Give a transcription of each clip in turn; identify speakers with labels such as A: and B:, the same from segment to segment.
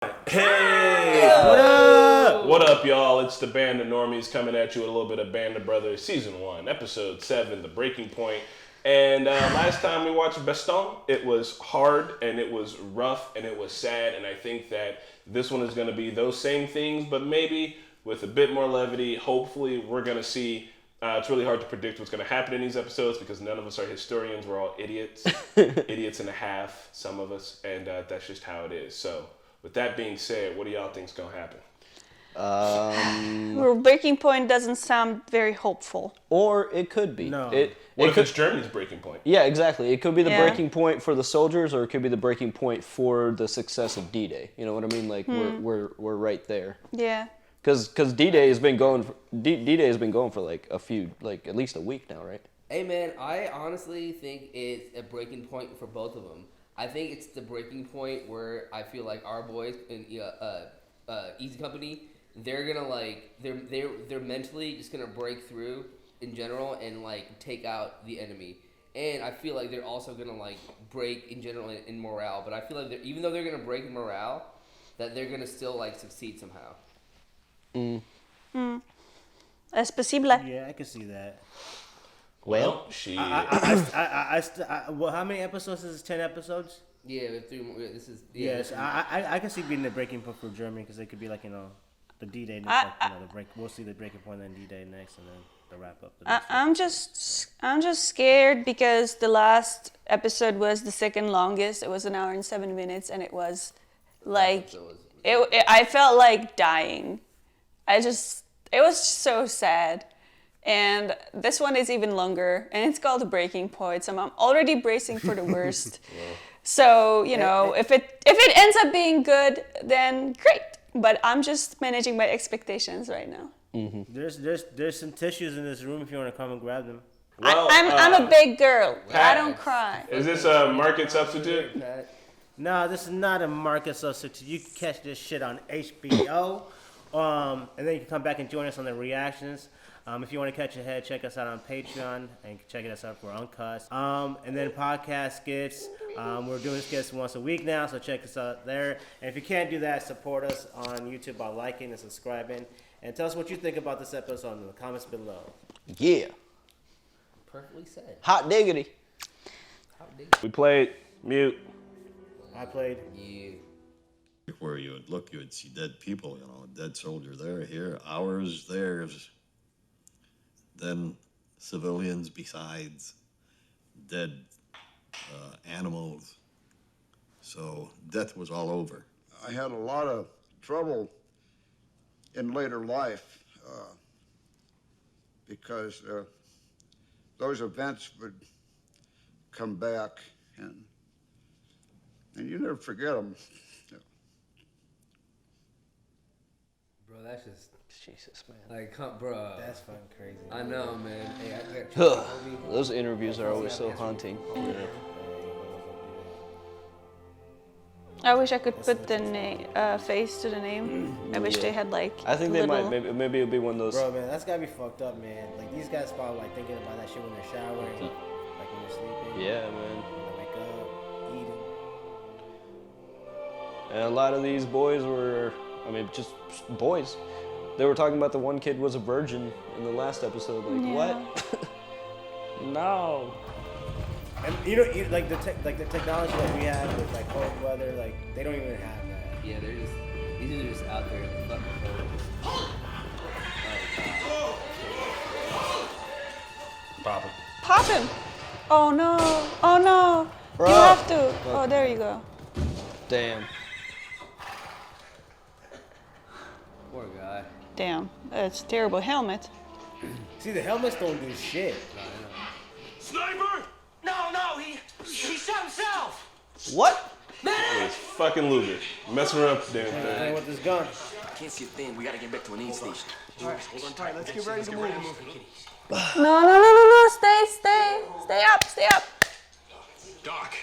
A: Hey!
B: What up?
A: What up, y'all? It's the Band of Normies coming at you with a little bit of Band of Brothers Season 1, Episode 7, The Breaking Point. And last time we watched Baston, it was hard, and it was rough, and it was sad, and I think that this one is going to be those same things, but maybe with a bit more levity. Hopefully, we're going to see... it's really hard to predict what's going to happen in these episodes because none of us are historians. We're all idiots. Idiots and a half, some of us, and that's just how it is. So... with that being said, what do y'all think's gonna happen?
C: Well, Breaking Point doesn't sound very hopeful.
B: Or it could be.
A: What if it's Germany's breaking point?
B: Yeah, exactly. It could be the breaking point for the soldiers, or it could be the breaking point for the success of D-Day. You know what I mean? Like we're right there.
C: Yeah.
B: Because D-Day has been going for like at least a week now, right?
D: Hey man, I honestly think it's a breaking point for both of them. I think it's the breaking point where I feel like our boys in Easy Company, they're gonna like they're mentally just gonna break through in general and like take out the enemy. And I feel like they're also gonna like break in general in morale. But I feel like even though they're gonna break in morale, that they're gonna still like succeed somehow.
C: Es posible.
E: Yeah, I can see that.
B: Well,
E: Well, how many episodes is this? 10 episodes?
D: Yeah, with 3 more. This is
E: Yes, I can see being the breaking point for Germany because it could be like the D-Day. We'll see the breaking point then D-Day next, and then the wrap up.
C: I'm just scared because the last episode was the second longest. It was 1 hour and 7 minutes, and it was like I felt like dying. It was so sad. And this one is even longer, and it's called The Breaking Point. So I'm already bracing for the worst. So if it ends up being good, then great. But I'm just managing my expectations right now.
E: Mm-hmm. There's some tissues in this room if you want to come and grab them.
A: Well,
C: I'm a big girl.
A: Pat,
C: I don't cry.
A: Is this a market substitute?
E: No, this is not a market substitute. You can catch this shit on HBO, and then you can come back and join us on the reactions. If you want to catch ahead, check us out on Patreon and check us out for Uncut. And then podcast skits. We're doing skits once a week now, so check us out there. And if you can't do that, support us on YouTube by liking and subscribing. And tell us what you think about this episode in the comments below.
B: Yeah.
D: Perfectly said.
B: Hot diggity.
A: We played Mute.
E: I played.
D: Yeah.
F: Where you would look, you would see dead people, dead soldier there, here, ours, theirs. Then civilians besides, dead animals. So death was all over.
G: I had a lot of trouble in later life because those events would come back, and you never forget them.
D: Bro, that's just
B: Jesus, man.
D: like, bro.
E: That's fucking crazy.
D: I know, man. Hey,
B: Those interviews are always so haunting.
C: I wish I could put the face to the name. I wish they had like.
B: I think they might. Maybe it'll be one of those.
E: Bro, man, that's gotta be fucked up, man. Like, these guys probably like thinking about that shit when they're showering, like when they're sleeping.
B: Yeah, man.
E: When they wake up, eating.
B: And a lot of these boys were, just boys. They were talking about the one kid was a virgin in the last episode. Like, what? No.
E: And like the technology that we have with like cold weather, like they don't even have that.
D: Yeah, these are just out there in the fucking cold.
A: Pop him.
C: Pop him! Oh no! Oh no!
B: Bro.
C: You have to. Oh, there you go.
B: Damn.
D: Poor guy.
C: Damn, that's a terrible helmet.
E: See, the helmets don't do shit.
H: Sniper! No, he shot himself!
B: What?
A: It's fucking Luger. Messing around with the damn
E: Playing
A: thing.
E: with this gun.
H: Can't see a thing. We gotta get back to an aid station.
G: Hold on tight. Let's get ready to move.
C: No. Stay up.
H: Doc.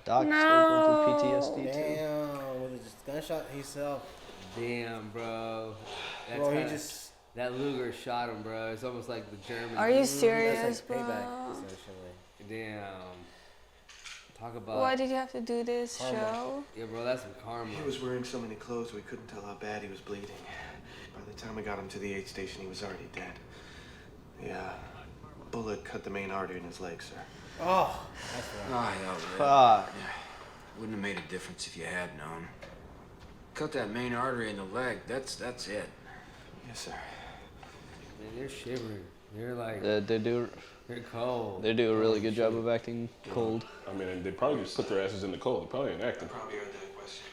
B: Doc
C: No.
B: still going through PTSD too.
E: Damn, with a gunshot himself.
D: Damn, bro.
E: Bro, he
D: kinda-
E: just
D: That Luger shot him, bro. It's almost like the German.
C: Are you
E: That's
C: serious,
E: like
C: bro?
E: payback, essentially.
D: Damn. Talk about.
C: Why did you have to do this show?
D: Yeah, bro, that's some karma.
I: He was wearing so many clothes we couldn't tell how bad he was bleeding. By the time we got him to the aid station, he was already dead. Yeah, bullet cut the main artery in his leg, sir.
E: Oh, that's right.
H: Oh, hell, Red.
B: Fuck.
H: Wouldn't have made a difference if you had known. Cut that main artery in the leg. That's it.
I: Yes, sir.
D: Man, they're shivering. They're like,
B: They do.
D: they're cold.
B: They do a really good job of acting cold.
A: I mean, they probably just put their asses in the cold. They probably ain't acting.
I: Probably heard that question.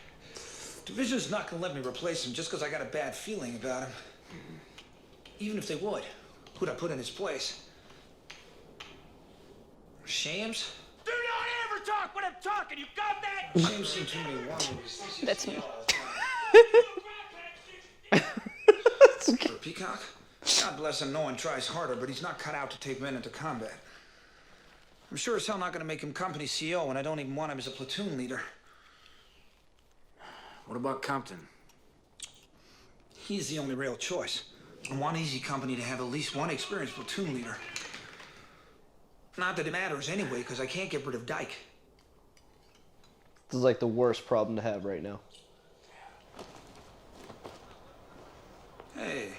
J: Division's not gonna let me replace him just because I got a bad feeling about him. Even if they would, who'd I put in his place? Shams?
H: Do not ever talk when I'm talking. You got that?
J: Shams seen too many war movies.
C: That's me.
J: For Peacock? God bless him, no one tries harder, but he's not cut out to take men into combat. I'm sure as hell not gonna make him company CO, and I don't even want him as a platoon leader.
H: What about Compton?
J: He's the only real choice. I want Easy Company to have at least one experienced platoon leader. Not that it matters anyway, because I can't get rid of Dyke.
B: This is like the worst problem to have right now.
J: Hey,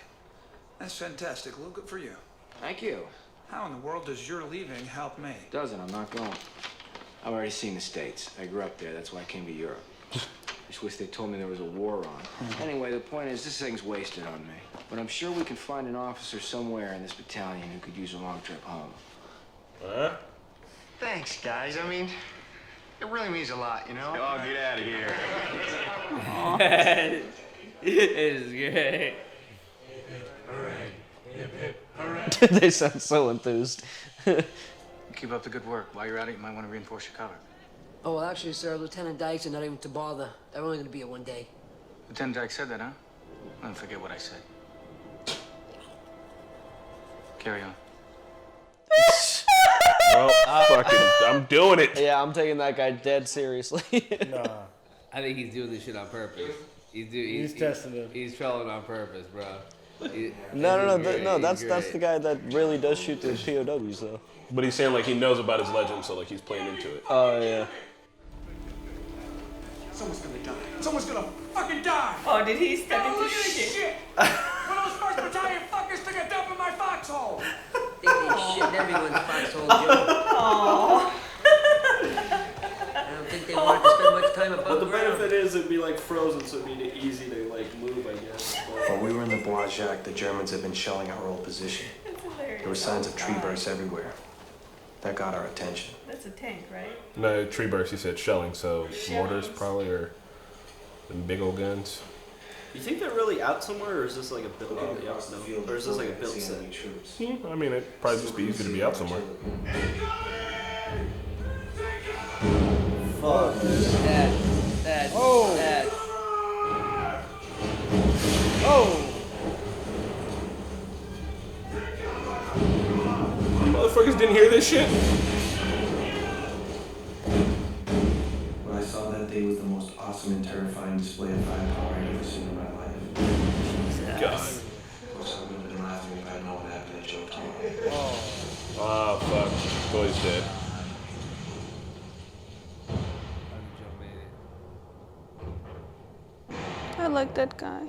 J: that's fantastic. A little good for you.
H: Thank you.
J: How in the world does your leaving help me?
H: Doesn't. I'm not going. I've already seen the States. I grew up there. That's why I came to Europe. Just wish they told me there was a war on. Anyway, the point is, this thing's wasted on me. But I'm sure we can find an officer somewhere in this battalion who could use a long trip home.
A: Huh?
K: Thanks, guys. I mean, it really means a lot, you know? Oh, get out of here.
D: It is great.
B: They sound so enthused.
K: Keep up the good work. While you're at it, you might want to reinforce your cover.
L: Oh, well, actually, sir, Lieutenant Dykes are not even to bother. They're only going to be here one day.
K: Lieutenant Dyke said that, huh? Don't forget what I said. Carry on.
A: Well, fucking, I'm doing it.
B: Yeah, I'm taking that guy dead seriously.
E: Nah,
D: I think he's doing this shit on purpose.
E: he's testing him.
D: He's trolling on purpose, bro.
B: No, that's the guy that really does shoot the POWs though.
A: But he's saying like he knows about his legend, so like he's playing into it.
B: Oh yeah.
H: Someone's gonna die. Someone's gonna fucking die.
C: Oh, did he step into
H: Holy shit! One of those first battalion fuckers took a dump in my foxhole.
L: Think they shit in everyone's foxhole, Joe. I don't think they wanted to spend much time above
B: But the
L: ground.
B: benefit is it'd be like frozen, so it'd be easy to like move, I guess.
I: While we were in the Bois Jacques, the Germans had been shelling our old position. There were signs of tree bursts everywhere. That got our attention.
C: That's a tank, right?
A: No, tree burst, he said shelling, so mortars probably, or them big old guns.
B: You think they're really out somewhere, or is this like a built? Or is this like a built set?
A: I mean, it'd probably just be easy to be out somewhere.
B: Fuck.
D: That.
A: Motherfuckers didn't hear this shit?
I: What I saw that day was the most awesome and terrifying display of firepower I've ever seen in my life.
A: God.
I: Of course, I would have been laughing if I'd known what happened to Joe tomorrow.
A: Oh, fuck. Toy's dead.
C: I like that guy.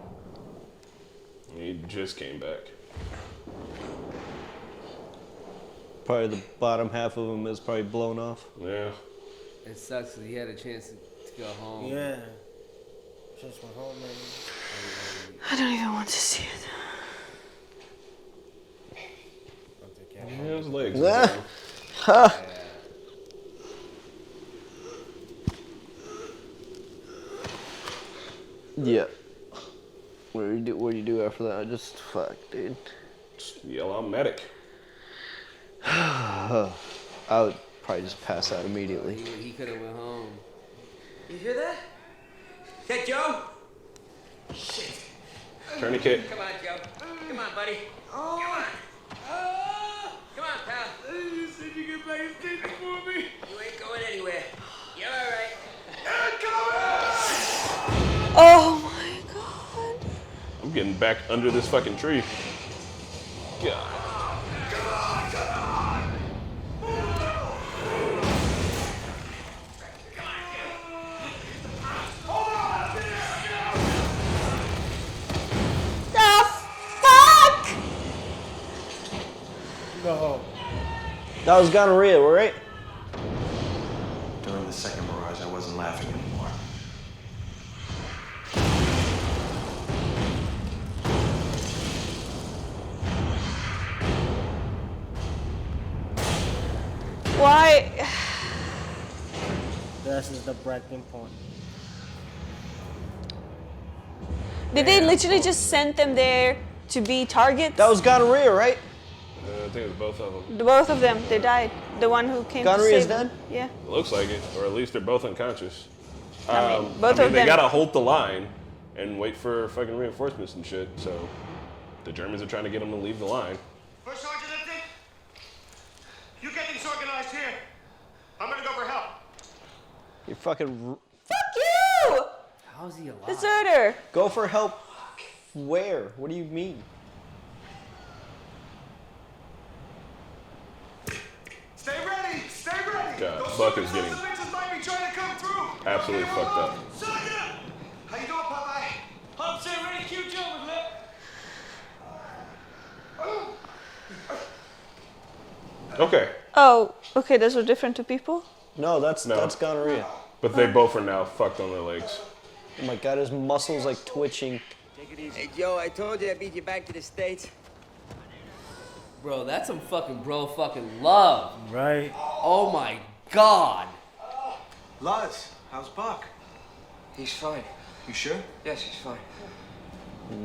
A: He just came back.
B: Probably the bottom half of him is probably blown off.
A: Yeah.
D: It sucks that he had a chance to go home.
E: Yeah. Just went home, man.
C: I don't even want to see it.
A: Yeah, his legs.
B: Yeah. What do you do after that? Just fuck, dude.
A: Just yell out medic.
B: I would probably just pass out immediately.
D: He could have went home.
L: You hear that?
H: Hey, Joe.
A: Tourniquet.
L: Come on, Joe. Come on, buddy. Come on. Come on, pal.
H: You said you could play a station for me.
L: You ain't going anywhere. You're all right.
C: Oh my god.
A: I'm getting back under this fucking tree. God.
B: That was gonorrhea, right?
I: During the second barrage, I wasn't laughing anymore.
C: Why?
E: This is the breaking point.
C: Did they literally just send them there to be targets?
B: That was gonorrhea, right?
A: I think it was both of them.
C: Both of them. They died. The one who came
B: Gonorrhea
C: to
B: is
C: save them.
B: dead?
C: Yeah.
A: It looks like it, or at least they're both unconscious.
C: Both of
A: they
C: them.
A: gotta hold the line and wait for fucking reinforcements and shit. So the Germans are trying to get them to leave the line.
K: First Sergeant Lipton, you get things organized here. I'm gonna go for help.
B: You fucking
C: Fuck you!
D: How's he alive?
C: Deserter.
B: go for help. Where? What do you mean?
K: Stay ready, stay ready.
A: God,
K: Those
A: Buck is
K: stupid
A: getting
K: sons of bitches might be trying to come through.
A: absolutely
K: Don't leave 'em
A: fucked up.
K: alone. Sergeant! How you doing, Popeye? Pump say ready, cue Joe, Lip.
A: Okay,
C: Oh, okay. Those were different two people.
B: No, that's
A: No.
B: gonorrhea.
A: but they both are now fucked on their legs.
B: Oh my god, his muscles like twitching.
L: Hey, Joe, I told you I beat you back to the States.
D: Bro, that's some fucking fucking love.
E: Right.
D: Oh my god.
I: Luz, how's Buck?
H: He's fine.
I: You sure?
H: Yes, he's fine.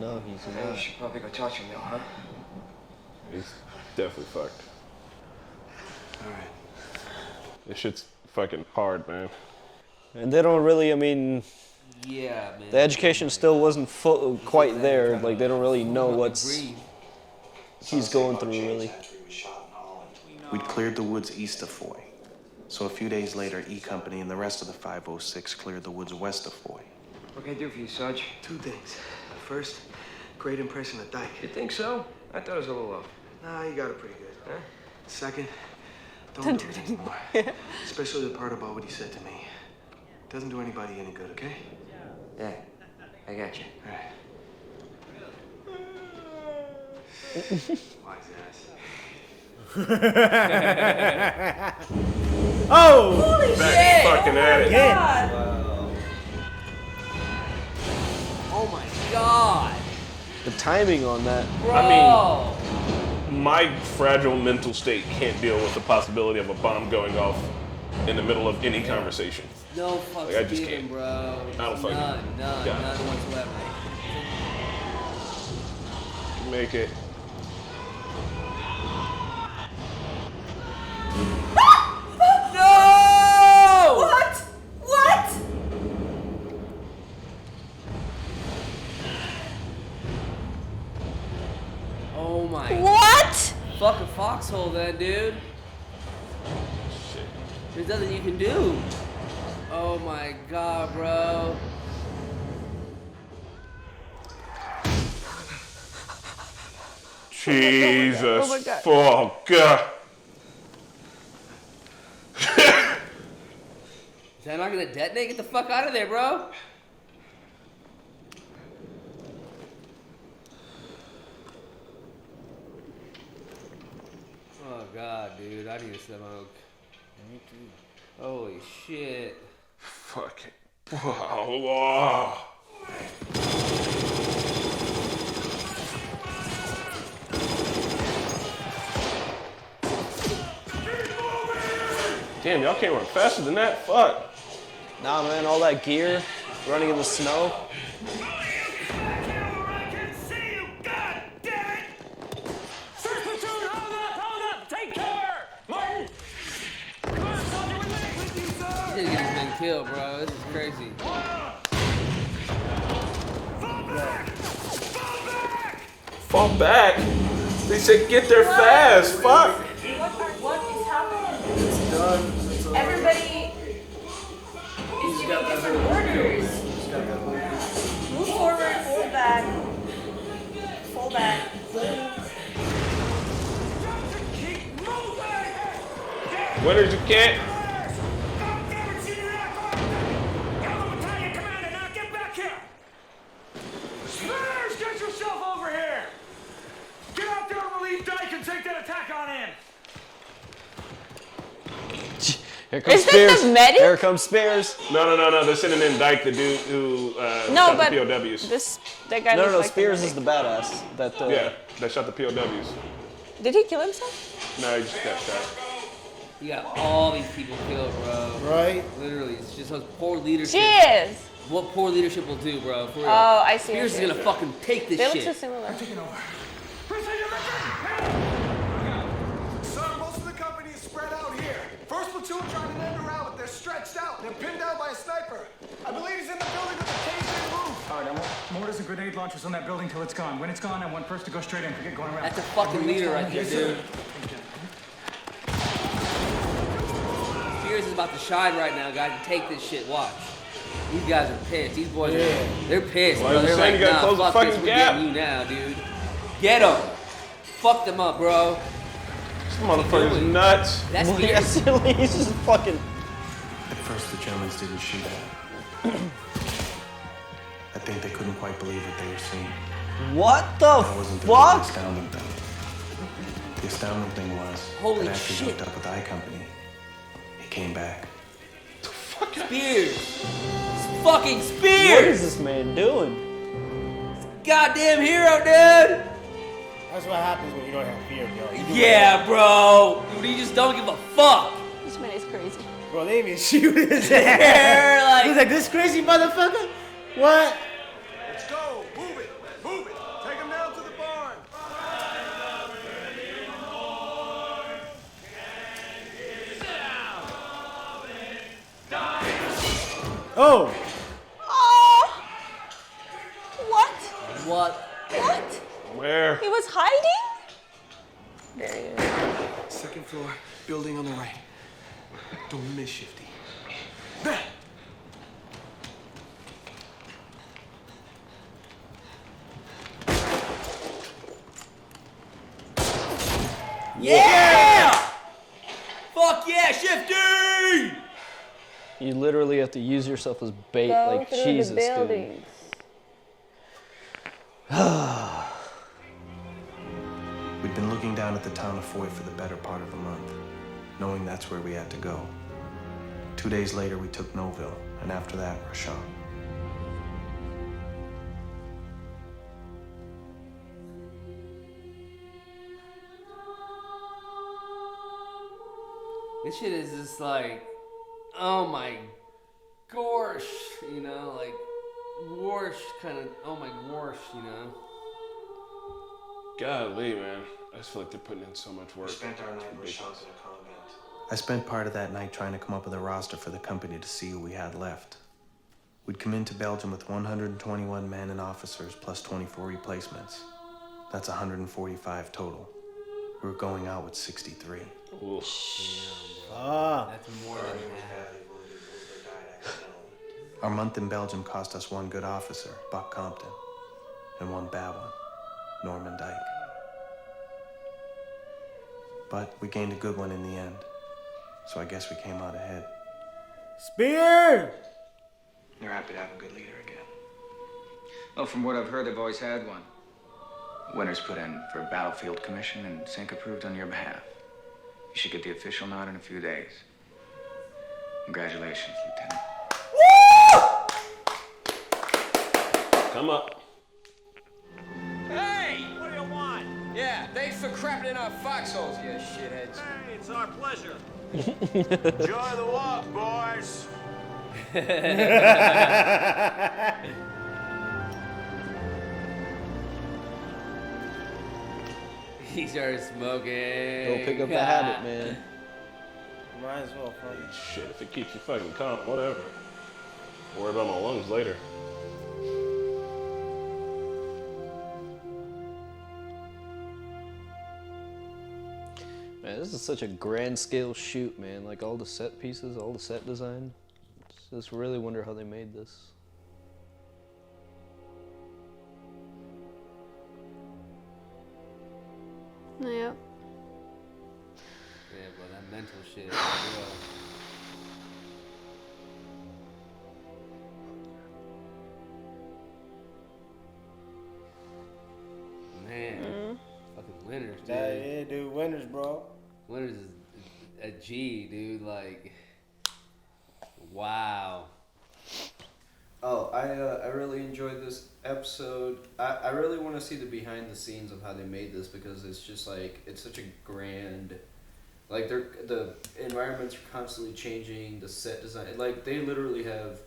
B: No, he's
H: Hey, you
B: not.
H: should probably go talk to him now, huh?
A: He's definitely fucked.
I: All right.
A: This shit's fucking hard, man.
B: And they don't really, I mean,
D: Yeah, man.
B: the education still wasn't quite there. Like, they don't really know what's
D: Breathe.
B: he's going through, really.
I: We'd cleared the woods east of Foy. So a few days later, E Company and the rest of the 506 cleared the woods west of Foy.
H: What can I do for you, Sarge?
I: Two things. First, great impression of Dyke.
H: You think so? I thought it was a little low.
I: Nah, you got it pretty good.
H: Huh?
I: Second, don't do it anymore. Especially the part about what he said to me. Doesn't do anybody any good, okay?
H: Yeah, I got you.
I: All right. Wise ass.
E: Oh!
C: Holy
A: Back
C: shit!
A: fucking at it.
E: Again.
D: Oh my god.
B: The timing on that.
D: Bro.
A: My fragile mental state can't deal with the possibility of a bomb going off in the middle of any conversation.
D: No fucks
A: Like, I just
D: given,
A: can't.
D: bro.
A: I don't fucking-
D: None
A: Yeah.
D: whatsoever.
A: Make it.
D: No!
C: What? What?
D: Oh my.
C: What?
D: Fucking foxhole then, dude.
A: Shit.
D: There's nothing you can do. Oh my god, bro.
A: Jesus.
C: Oh my God.
A: Oh God.
D: Is that not gonna detonate? Get the fuck out of there, bro. Oh god, dude, I need to smoke. Me too. Holy shit.
A: Fucking. Wow. Damn, y'all can't run faster than that? Fuck.
B: Nah, man, all that gear, running in the snow.
D: He didn't get his man killed, bro. This is crazy.
A: Fall back. They said get there fast. Fuck.
C: What is happening? It's done. Everybody is giving different orders. Move forward, fall back. Fall back.
A: Winners, you can't.
K: Smithers, get yourself over here! Get out there and relieve Dyke and take that attack on in!
B: Here comes
C: Is that
B: Spears.
C: the medic?
B: Here comes Spears.
A: No. They're sitting in Dyke, the dude who
C: No,
A: shot
C: but
A: the POWs.
C: that guy.
B: No,
C: looks like
B: Spears
C: the
B: is the badass. That
A: Yeah, that shot the POWs.
C: Did he kill himself?
A: No, he just got shot.
D: You got all these people killed, bro.
E: Right?
D: Literally, it's just those poor leadership.
C: Cheers!
D: What poor leadership will do, bro. For real.
C: Oh, I see.
D: Spears is gonna fucking take this
C: They look
D: shit.
C: so similar.
M: Sir, most of the company is spread out here. First platoon tried to end around, but they're stretched out. They're pinned down by a sniper. I believe he's in the building with the caged-in roof.
N: All right, I want mortars and grenade launchers on that building till it's gone. When it's gone, I want first to go straight in. Forget going around.
D: That's a fucking leader right there,
N: Yes, sir.
D: dude. Spears is about to shine right now, guys, and take this shit. Watch. These guys are pissed. These boys they're pissed,
A: Well,
D: bro.
A: I'm
D: They're
A: saying
D: like,
A: you gotta
D: nah,
A: close the
D: fuck this.
A: fucking
D: We're
A: gap.
D: getting you now, dude. Get them. Fuck them up, bro.
A: This motherfucker's nuts.
D: That's
B: Yes, he's just fucking.
I: At first, the Germans didn't shoot at it. I think they couldn't quite believe what they were seeing.
B: What the
I: That wasn't the
B: fuck?
I: astounding thing. The astounding thing was
D: Holy
I: that after he
D: shit.
I: hooked up with I Company, he came back.
D: Spears. Fucking
B: What
D: Spears.
B: is this man doing?
D: Goddamn hero, dude.
E: That's what happens when you don't have fear, bro. You do
D: Yeah, bro. When you just don't give a fuck.
C: This man is crazy.
E: Bro, they even shoot his
D: They're
E: ass.
D: like-
E: He's like, this crazy motherfucker? What?
M: Let's go. Move it. Move it. Take him down to the barn.
E: Oh!
C: Oh! What?
D: What?
C: What?
A: Where?
C: He was hiding? There he is.
I: Second floor, building on the right. Don't miss, Shifty.
D: Yeah! Fuck yeah, Shifty!
B: You literally have to use yourself as bait,
C: Go
B: like
C: through
B: Jesus,
C: the
B: dude.
C: buildings.
I: We'd been looking down at the town of Foy for the better part of a month, knowing that's where we had to go. 2 days later, we took Noville, and after that, Rashon.
D: This shit is just like, oh my gosh, you know, like, worsh kind of, oh my gosh, you know.
A: Golly, man. I just feel like they're putting in so much work.
I: We spent our night
A: It's
I: in
A: ridiculous.
I: Rashon's in a convent. I spent part of that night trying to come up with a roster for the company to see who we had left. We'd come into Belgium with 121 men and officers plus 24 replacements. That's 145 total. We were going out with 63.
E: Ah.
D: That's more than half.
I: Our month in Belgium cost us one good officer, Buck Compton, and one bad one, Norman Dyke. But we gained a good one in the end, so I guess we came out ahead.
E: Spear!
H: They're happy to have a good leader again. Well, from what I've heard, they've always had one. Winters put in for a battlefield commission and Sink approved on your behalf. You should get the official nod in a few days. Congratulations, Lieutenant.
A: Come up.
O: Hey! What do you want? Yeah, thanks for crapping in our foxholes, you shitheads.
K: Hey, it's our pleasure. Enjoy the walk, boys.
D: He started smoking.
B: Go pick up the habit, man.
E: Might as well, fuck.
A: Shit, if it keeps you fucking calm, whatever. Worry about my lungs later.
B: Man, this is such a grand scale shoot, man. Like all the set pieces, all the set design. Just really wonder how they made this.
C: Yep.
D: Yeah, bro, that mental shit is real. Man, fucking Winters, dude.
E: Yeah, dude, Winters, bro.
D: Winters is a G, dude. Like, Wow.
B: Oh, I really enjoyed this episode. I really want to see the behind the scenes of how they made this because it's just like it's such a grand, like the environments are constantly changing. The set design, like they literally have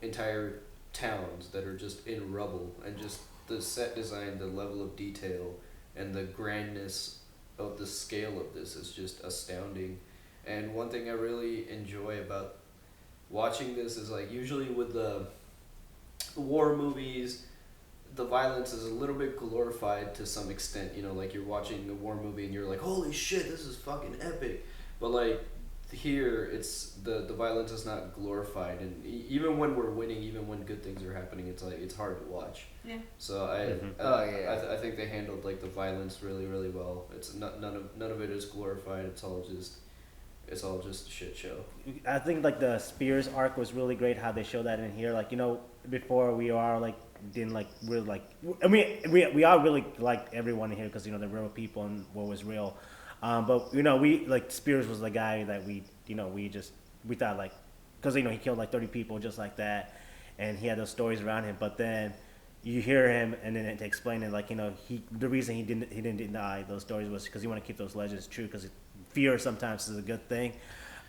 B: entire towns that are just in rubble, and just the set design, the level of detail, and the grandness of the scale of this is just astounding. And one thing I really enjoy about watching this is like usually with the war movies, the violence is a little bit glorified to some extent. You know, like you're watching a war movie and you're like, holy shit, this is fucking epic. But like here, it's the violence is not glorified, and even when we're winning, even when good things are happening, it's like it's hard to watch.
C: Yeah.
B: So I think they handled like the violence really really well. It's not none of it is glorified. It's all just a shit show.
E: I think like the Spears arc was really great. How they show that in here, like before we are like didn't like really like. I mean we all really liked everyone in here because they're real people and what was real. But we like Spears was the guy that we thought like because he killed like 30 people just like that, and he had those stories around him. But then you hear him and then to explain it like the reason he didn't deny those stories was because he wanted to keep those legends true because fear sometimes is a good thing.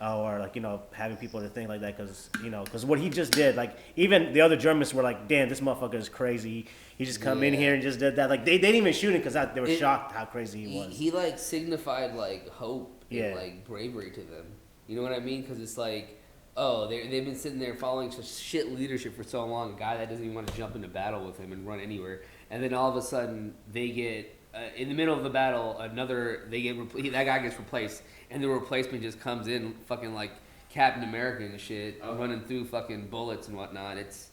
E: Or like having people to think like that because what he just did, like even the other Germans were like, damn, this motherfucker is crazy. He just come in here and just did that. Like they didn't even shoot him because they were shocked how crazy he was.
D: He like signified like hope and like bravery to them. You know what I mean? Because it's like, oh, they've been sitting there following such shit leadership for so long. A guy that doesn't even want to jump into battle with him and run anywhere, and then all of a sudden they get in the middle of the battle, that guy gets replaced. And the replacement just comes in fucking like Captain America and shit, running through fucking bullets and whatnot. It's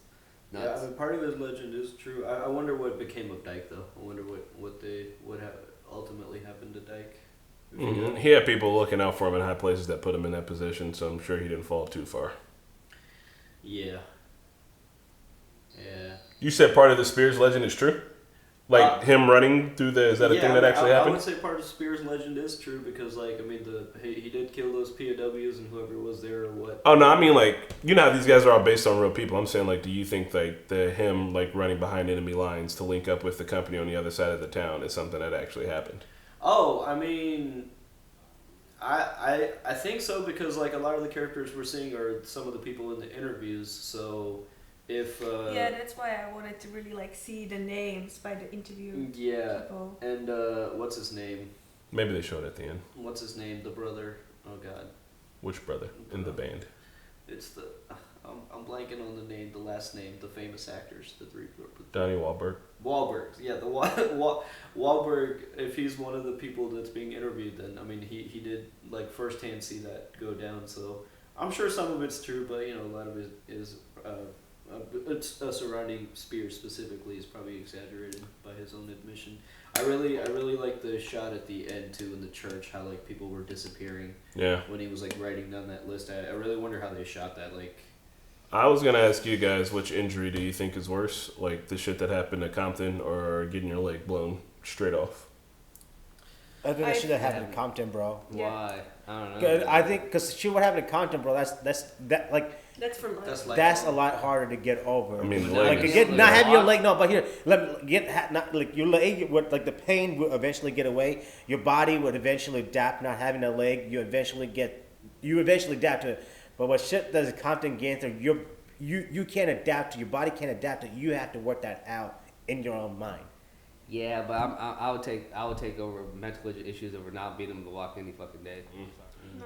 D: nuts.
B: Yeah, I mean, part of his legend is true. I wonder what became of Dyke though. I wonder what ultimately happened to Dyke.
A: Mm-hmm. He had people looking out for him in high places that put him in that position, so I'm sure he didn't fall too far.
B: Yeah.
A: You said part of the Spears legend is true? Like him running through is that a thing that actually happened?
B: I would say part of Spears' legend is true because, like, I mean, he did kill those POWs and whoever was there or what.
A: Oh no, I mean like how these guys are all based on real people. I'm saying like, do you think like him like running behind enemy lines to link up with the company on the other side of the town is something that actually happened?
B: Oh, I mean, I think so because like a lot of the characters we're seeing are some of the people in the interviews. So. If
C: yeah, that's why I wanted to really like see the names by the interview people.
B: And what's his name?
A: Maybe they showed it at the end.
B: What's his name? The brother. Oh God.
A: Which brother in the band?
B: It's the I'm blanking on the name, the last name, the famous actors, the three.
A: Donnie Wahlberg.
B: Wahlberg, yeah, the Wahlberg. If he's one of the people that's being interviewed, then I mean he did like firsthand see that go down. So I'm sure some of it's true, but a lot of it is. It's surrounding Spears specifically is probably exaggerated by his own admission. I really like the shot at the end too in the church, how like people were disappearing.
A: Yeah.
B: When he was like writing down that list, I really wonder how they shot that. Like,
A: I was gonna ask you guys, which injury do you think is worse, like the shit that happened at Compton or getting your leg blown straight off?
E: I think that shit that happened in Compton, bro.
D: Why? I don't know.
E: I think because what happened in Compton, bro. That's
C: for life.
E: That's a lot harder to get over.
A: I mean,
E: like not have your leg. No, but here, your leg would like the pain would eventually get away. Your body would eventually adapt. Not having a leg, you eventually adapt to it. But what shit does Compton get through? You can't adapt to. Your body can't adapt to. You have to work that out in your own mind.
D: Yeah, but I would take over mental issues over not being able to walk any fucking day.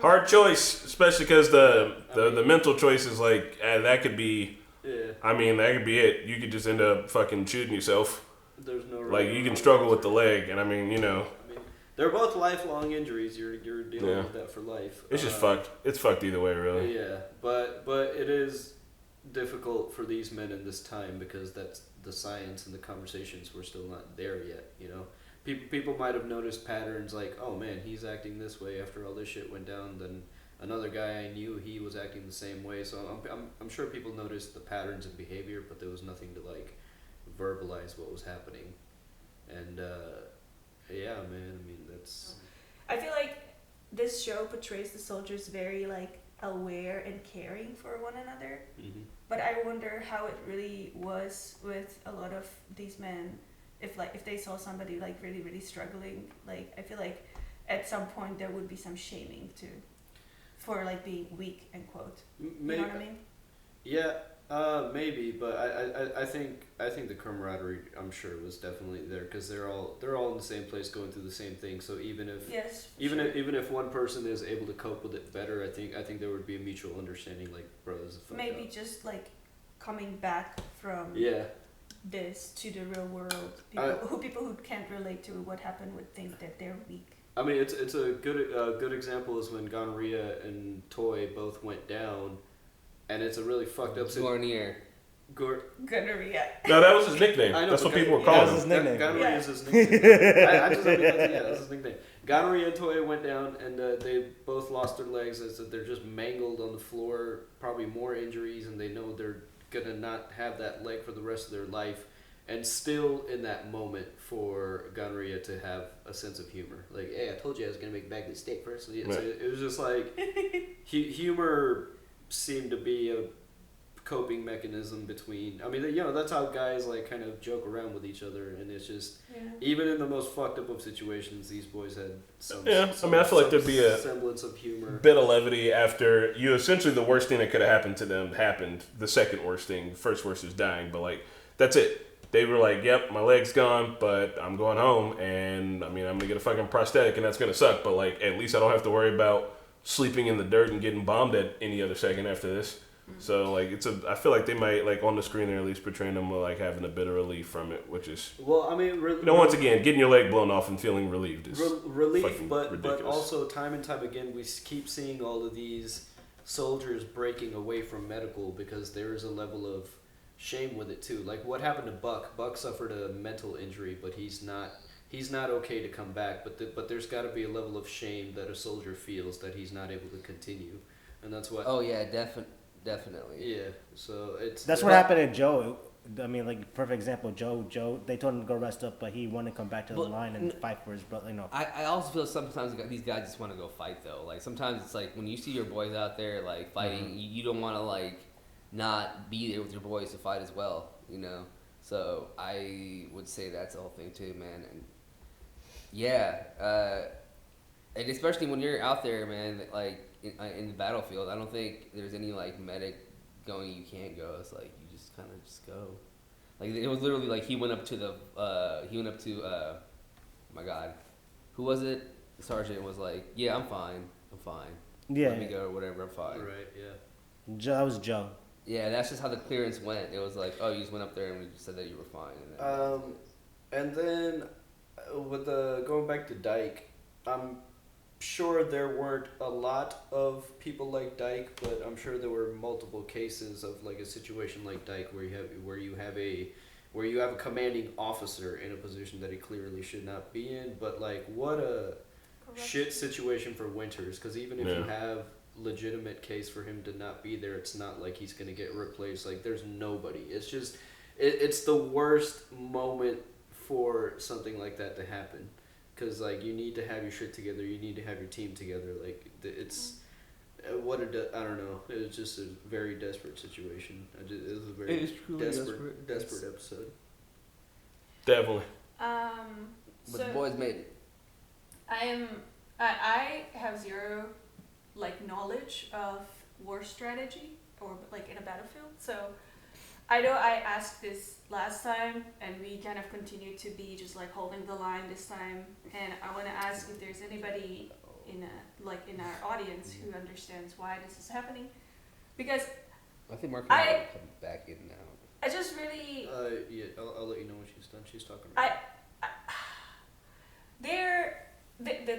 A: Hard choice, especially because the mental choice is like that could be.
B: Yeah.
A: I mean, that could be it. You could just end up fucking shooting yourself.
B: There's no
A: like you can struggle with the leg, and I mean,
B: they're both lifelong injuries. You're dealing with that for life.
A: It's just fucked. It's fucked either way, really.
B: Yeah, but it is difficult for these men in this time because that's the science and the conversations were still not there yet. People might have noticed patterns like, oh man, he's acting this way after all this shit went down. Then another guy I knew, he was acting the same way. So I'm sure people noticed the patterns of behavior, but there was nothing to like verbalize what was happening. And yeah, man, I mean that's.
C: I feel like this show portrays the soldiers very like aware and caring for one another.
B: Mhm.
C: But I wonder how it really was with a lot of these men, if they saw somebody like really really struggling. Like I feel like at some point there would be some shaming too, for like being weak, end quote. You know what I mean?
B: Yeah, maybe, but I think the camaraderie, I'm sure, was definitely there because they're all in the same place going through the same thing. So even if even if one person is able to cope with it better, I think there would be a mutual understanding. Like, bro, this is fucked
C: Maybe
B: up.
C: just like coming back from this to the real world. People who can't relate to what happened would think that they're weak.
B: I mean, it's a good example is when Gonorrhea and Toy both went down, and it's a really fucked up
D: Gonorrhea.
C: Gonorrhea.
A: No, that was his nickname.
B: I know,
A: That's
B: but
A: what people were calling him.
E: his nickname.
B: Gonorrhea is his nickname. I just that's his nickname. Gonorrhea and Toya went down, and they both lost their legs. As they're just mangled on the floor, probably more injuries, and they know they're gonna not have that leg for the rest of their life. And still in that moment for Gonorrhea to have a sense of humor. Like, hey, I told you I was going to make it back to the state first. So it was just like, humor seemed to be a coping mechanism between, I mean, you know, that's how guys like kind of joke around with each other. And it's just, even in the most fucked up of situations, these boys had some
A: I mean, I feel like there'd be a
B: semblance of humor.
A: Bit of levity after you essentially the worst thing that could have happened to them happened. The second worst thing, first worst is dying, but like, that's it. They were like, yep, my leg's gone, but I'm going home, and I mean, I'm going to get a fucking prosthetic, and that's going to suck, but like, at least I don't have to worry about sleeping in the dirt and getting bombed at any other second after this. So like, I feel like they might, like on the screen, they're at least portraying them like having a bit of relief from it, which is,
B: well, I mean,
A: once again, getting your leg blown off and feeling relieved is
B: relief, but
A: ridiculous.
B: also time and time again, we keep seeing all of these soldiers breaking away from medical because there is a level of shame with it too. Like what happened to Buck? Buck suffered a mental injury, but he's not okay to come back. But there's got to be a level of shame that a soldier feels that he's not able to continue, and that's what.
D: Oh yeah, definitely.
B: Yeah. So
E: that's what happened to Joe. I mean, like perfect example. Joe. They told him to go rest up, but he wanted to come back to the line and fight for his brother. You know.
D: I also feel sometimes these guys just want to go fight though. Like sometimes it's like when you see your boys out there like fighting, you don't want to like not be there with your boys to fight as well, you know. So I would say that's the whole thing too, man. And yeah, and especially when you're out there, man, like in the battlefield, I don't think there's any like medic going you can't go. It's like you just kind of just go. Like it was literally like he went up to oh my God, who was it? The sergeant was like, yeah, I'm fine.
E: Yeah.
D: Let me go or whatever, I'm fine.
B: Right. Yeah.
E: That was Joe.
D: Yeah, that's just how the clearance went. It was like, oh, you just went up there and we just said that you were fine.
B: And then with going back to Dyke, I'm sure there weren't a lot of people like Dyke, but I'm sure there were multiple cases of like a situation like Dyke where you have a commanding officer in a position that he clearly should not be in. But like, what a shit situation for Winters, because even if you have legitimate case for him to not be there, it's not like he's gonna get replaced. Like there's nobody. It's just it's the worst moment for something like that to happen, because like you need to have your shit together, you need to have your team together. Like it's I don't know, it was just a very desperate situation. It was a very desperate episode.
A: Definitely.
D: But the boys made it.
C: I have zero like knowledge of war strategy or like in a battlefield, so I know I asked this last time and we kind of continued to be just like holding the line this time, and I want to ask if there's anybody in our audience who understands why this is happening, because
D: I think Mark will come back in now.
C: I just really
B: yeah, I'll let you know when she's done. She's talking.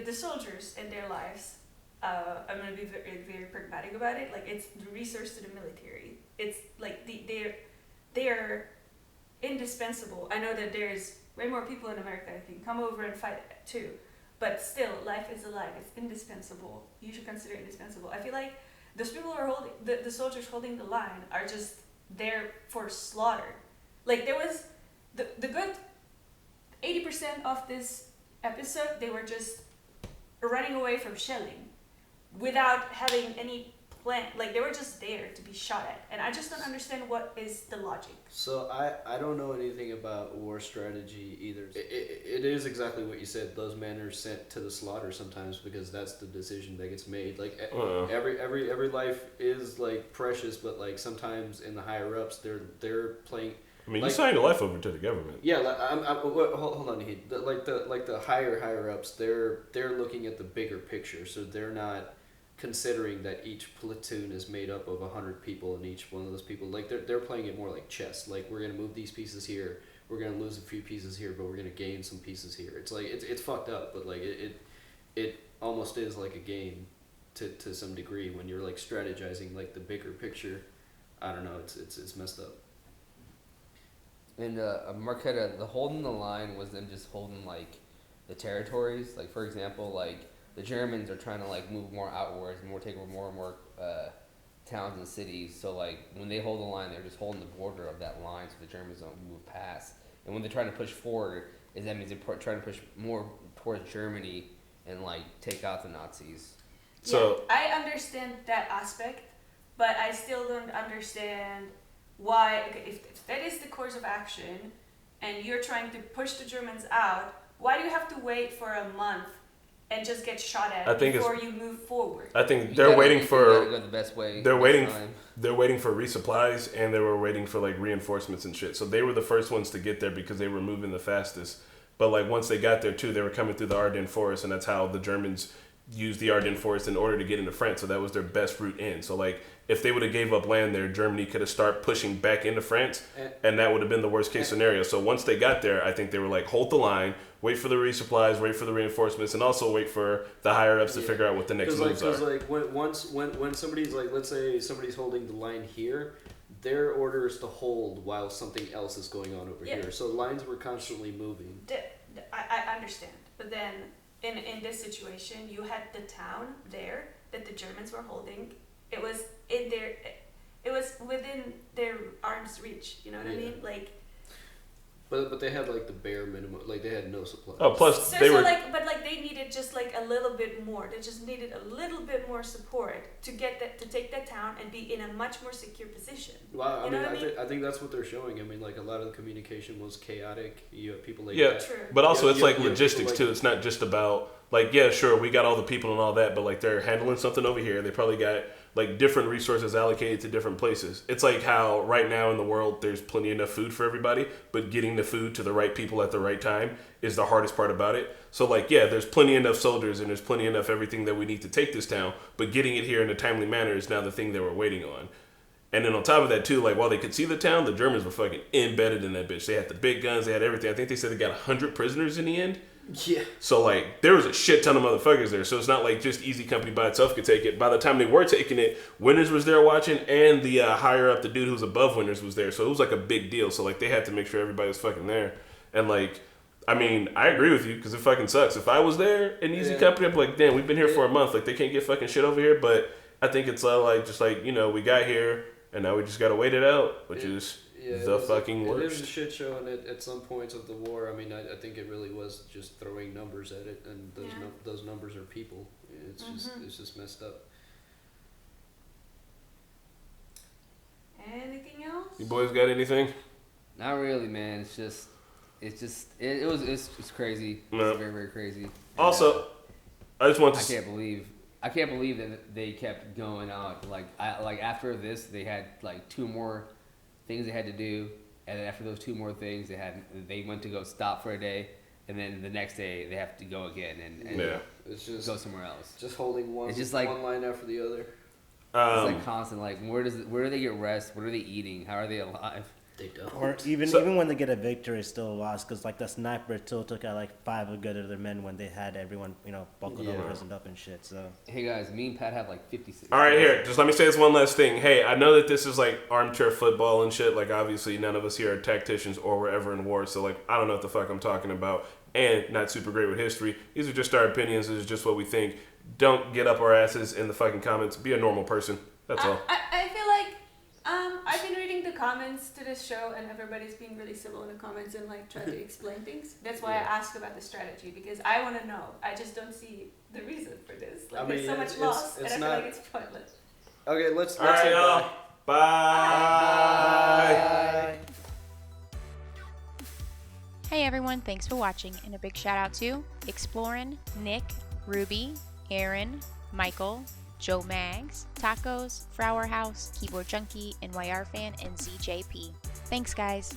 C: The soldiers in their lives. I'm gonna be very, very pragmatic about it. Like it's the resource to the military. It's like they're indispensable. I know that there's way more people in America that can come over and fight too, but still, life is alive. It's indispensable. You should consider it indispensable. I feel like those people who are holding the soldiers holding the line are just there for slaughter. Like there was the good 80% of this episode, they were just running away from shelling without having any
P: planned. Like, they were just there to be shot at. And I just don't understand what is the logic.
B: So I don't know anything about war strategy either. It is exactly what you said. Those men are sent to the slaughter sometimes because that's the decision that gets made. Like every life is like precious, but like sometimes in the higher ups they're playing.
A: I mean,
B: like,
A: you signed your life over to the government.
B: Yeah, like, hold on, Heath. The higher ups, they're looking at the bigger picture, so they're not considering that each platoon is made up of 100 people, and each one of those people, like they're playing it more like chess. Like, we're gonna move these pieces here, we're gonna lose a few pieces here, but we're gonna gain some pieces here. It's like it's fucked up, but like it almost is like a game to some degree when you're like strategizing like the bigger picture. I don't know. It's messed up.
D: And Marquetta, the holding the line was them just holding like the territories. Like, for example, like the Germans are trying to like move more outwards, take over more and more towns and cities. So like when they hold the line, they're just holding the border of that line so the Germans don't move past. And when they're trying to push forward, that means they're trying to push more towards Germany and like take out the Nazis.
P: So yeah, I understand that aspect, but I still don't understand why, if that is the course of action and you're trying to push the Germans out, why do you have to wait for a month and just get shot at before you move forward?
A: I think they're waiting for
D: go the best way.
A: They're waiting for resupplies, and they were waiting for like reinforcements and shit. So they were the first ones to get there because they were moving the fastest. But like once they got there too, they were coming through the Ardennes forest, and that's how the Germans used the Ardennes forest in order to get into France. So that was their best route in. So like if they would have gave up land there, Germany could have started pushing back into France, and that would have been the worst case scenario. So once they got there, I think they were like, hold the line, wait for the resupplies, wait for the reinforcements, and also wait for the higher ups to figure out what the next moves are.
B: Because like when somebody's like, let's say somebody's holding the line here, their order is to hold while something else is going on over here. So lines were constantly moving.
P: I understand, but then in this situation, you had the town there that the Germans were holding. It was within their arm's reach. You know what I mean? Like.
B: But they had like the bare minimum. Like they had no supplies.
A: Oh, plus
P: they needed just like a little bit more. They just needed a little bit more support to take that town and be in a much more secure position.
B: Well, I think that's what they're showing. I mean, like a lot of the communication was chaotic. You have people like
A: but also it's like logistics too. It's not just about like sure we got all the people and all that, but like they're handling something over here. They probably got like different resources allocated to different places. It's like how right now in the world there's plenty enough food for everybody, but getting the food to the right people at the right time is the hardest part about it. So like there's plenty enough soldiers and there's plenty enough everything that we need to take this town, but getting it here in a timely manner is now the thing that we're waiting on. And then on top of that too, like while they could see the town, the Germans were fucking embedded in that bitch. They had the big guns, they had everything. I think they said they got 100 prisoners in the end.
B: Yeah.
A: So like there was a shit ton of motherfuckers there. So it's not like just Easy Company by itself could take it. By the time they were taking it, Winters was there watching, and the higher up, the dude who was above Winters was there. So it was like a big deal. So like they had to make sure everybody was fucking there. And like, I mean, I agree with you because it fucking sucks. If I was there in Easy Company, I'd be like, damn, we've been here for a month. Like they can't get fucking shit over here. But I think it's like just like we got here and now we just gotta wait it out, which is the fucking worst.
B: It is a shit show, and at some points of the war, I mean, I think it really was just throwing numbers at it, and those numbers are people. It's just messed up.
P: Anything else?
A: You boys got anything?
D: Not really, man. It's crazy.
A: No.
D: It's very, very crazy.
A: Also, I just want to.
D: I can't believe that they kept going out. Like after this, they had like 2 more things they had to do, and then after those 2 more things, they went to go stop for a day, and then the next day they have to go again and
B: it's just
D: go somewhere else.
B: Just holding one.
D: It's just like
B: one line after the other.
D: It's like constant. Like where do they get rest? What are they eating? How are they alive?
B: They don't.
E: Or even when they get a victory, it's still a loss because like the sniper still took out like 5 of their men when they had everyone buckled up, prisoned up and shit. So
D: hey guys, me and Pat have like 56.
A: All right, here, just let me say this one last thing. Hey, I know that this is like armchair football and shit. Like obviously none of us here are tacticians or we're ever in war, so like I don't know what the fuck I'm talking about, and not super great with history. These are just our opinions. This is just what we think. Don't get up our asses in the fucking comments. Be a normal person. That's all.
P: I feel like I've been reading the comments to this show, and everybody's being really civil in the comments and like trying to explain things. That's why I asked about the strategy, because I want to know. I just don't see the reason for this. Like there's so much loss, and I feel like it's pointless.
B: Okay, let's
A: All right,
B: say
A: y'all. Bye.
Q: Hey everyone, thanks for watching, and a big shout out to Explorin, Nick, Ruby, Aaron, Michael, Joe Mags, Tacos, Flower House, Keyboard Junkie, NYR Fan, and ZJP. Thanks guys.